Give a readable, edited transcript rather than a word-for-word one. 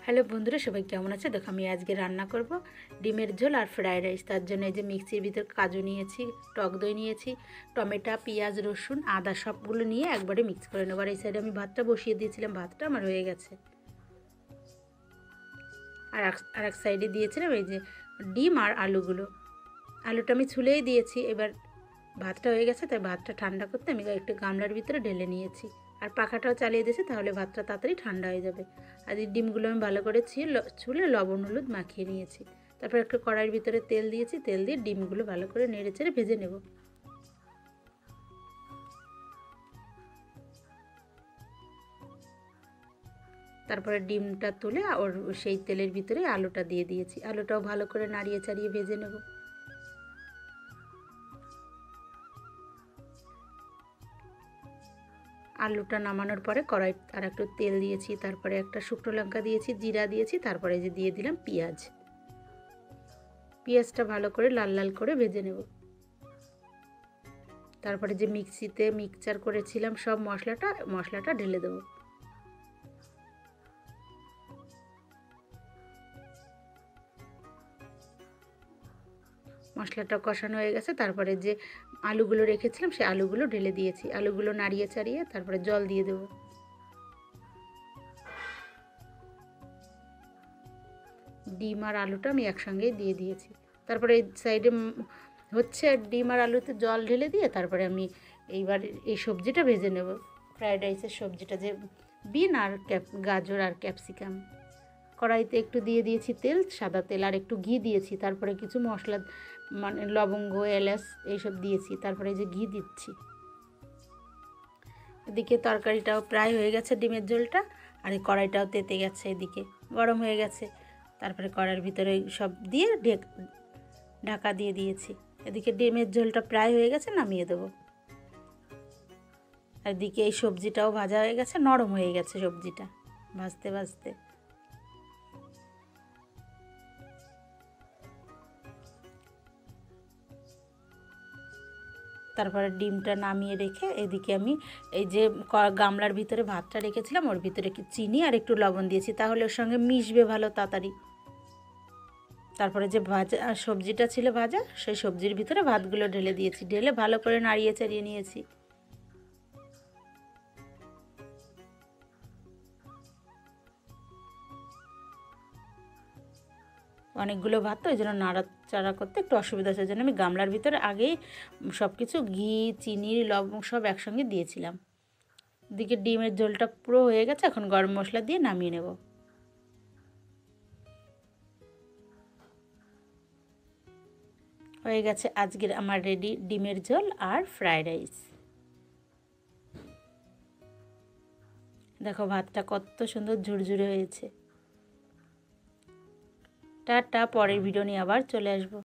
Hello বন্ধুরা, সবাই কেমন আছে? দেখো আমি আজকে রান্না করব ডিমের ঝোল আর ফ্রাইড রাইস। তার জন্য এই যে মিক্সির ভিতর কাজু নিয়েছি, টক দই নিয়েছি, টমেটো, পেঁয়াজ, রসুন, আদা সবগুলো নিয়ে একবারে মিক্স করে নেব। আর এই সাইডে আমি ভাতটা বসিয়ে দিয়েছিলাম, ভাতটা আমার হয়ে গেছে। আর এক সাইডে দিয়েছিলাম এই যে ডিম আর আলুগুলো। আলুটা আমি ছুলেই দিয়েছি। এবার ভাতটা হয়ে গেছে, তাই ভাতটা ঠান্ডা করতে আমি একটু গামলার ভিতরে ঢেলে নিয়েছি। আর পাখাটাও চালিয়ে দিয়েছি, তাহলে ভাতটা তাড়াতাড়ি ঠান্ডা হয়ে যাবে। আর এই ডিমগুলো আমি ভালো করে ছুলে লবণ হলুদ মাখিয়ে নিয়েছি। তারপর একটা কড়াইয়ের ভিতরে তেল দিয়েছি, তেল দিয়ে ডিমগুলো ভালো করে নেড়ে চেড়ে ভেজে নেব। তারপরে ডিমটা তুলে ওর সেই তেলের ভিতরে আলুটা দিয়ে দিয়েছি। আলুটাও ভালো করে নাড়িয়ে চাড়িয়ে ভেজে নেব। আলুটা নামানোর পরে কড়াই আর একটু তেল দিয়েছি, তারপরে একটা শুকনো লঙ্কা দিয়েছি, জিরা দিয়েছি, তারপরে যে দিয়ে দিলাম পেঁয়াজ। পেঁয়াজটা ভালো করে লাল লাল করে ভেজে নেব। তারপরে যে মিক্সিতে মিক্সচার করেছিলাম সব মশলাটা ঢেলে দেবো। মশলাটা কষানো হয়ে গেছে, তারপরে যে আলুগুলো রেখেছিলাম সেই আলুগুলো ঢেলে দিয়েছি। আলুগুলো নাড়িয়ে চাড়িয়ে তারপরে জল দিয়ে দেবো। ডিম আর আলুটা আমি একসঙ্গেই দিয়ে দিয়েছি। তারপরে এই সাইডে হচ্ছে ডিম আর আলুতে জল ঢেলে দিয়ে তারপরে আমি এইবার এই সবজিটা ভেজে নেব। ফ্রায়েড রাইসের সবজিটা যে বিন আর গাজর আর ক্যাপসিকাম। কড়াইতে একটু দিয়ে দিয়েছি তেল, সাদা তেল, আর একটু ঘি দিয়েছি। তারপরে কিছু মশলা মানে লবঙ্গ, এলাচ এইসব দিয়েছি। তারপরে যে ঘি দিচ্ছি। এদিকে তরকারিটাও প্রায় হয়ে গেছে, ডিমের ঝোলটা। আর এই কড়াইটাও তেতে গেছে, এদিকে গরম হয়ে গেছে। তারপরে কড়াইয়ের ভিতরে সব দিয়ে ঢাকা দিয়ে দিয়েছি। এদিকে ডিমের ঝোলটা প্রায় হয়ে গেছে, নামিয়ে দেবো। আর এদিকে এই সবজিটাও ভাজা হয়ে গেছে, নরম হয়ে গেছে সবজিটা ভাজতে ভাজতে। তারপরে ডিমটা নামিয়ে রেখে এদিকে আমি এই যে গামলার ভিতরে ভাতটা রেখেছিলাম ওর ভিতরে চিনি আর একটু লবণ দিয়েছি, তাহলে ওর সঙ্গে মিশবে ভালো তাড়াতাড়ি। তারপরে যে ভাজা সবজিটা ছিল ভাজা, সেই সবজির ভিতরে ভাতগুলো ঢেলে দিয়েছি। ঢেলে ভালো করে নাড়িয়ে চাড়িয়ে নিয়েছি। অনেকগুলো ভাত তো, ওই জন্য নাড়াচাড়া করতে একটু অসুবিধা হচ্ছে। ওই জন্য আমি গামলার ভিতরে আগেই সব কিছু ঘি, চিনি, লবণ সব একসঙ্গে দিয়েছিলাম। এদিকে ডিমের ঝোলটা পুরো হয়ে গেছে, এখন গরম মশলা দিয়ে নামিয়ে নেব। হয়ে গেছে আজকের আমার রেডি ডিমের ঝোল আর ফ্রায়েড রাইস। দেখো ভাতটা কত সুন্দর ঝুরঝুরে হয়েছে। টাটা, পরের ভিডিও নিয়ে আবার চলে আসবো।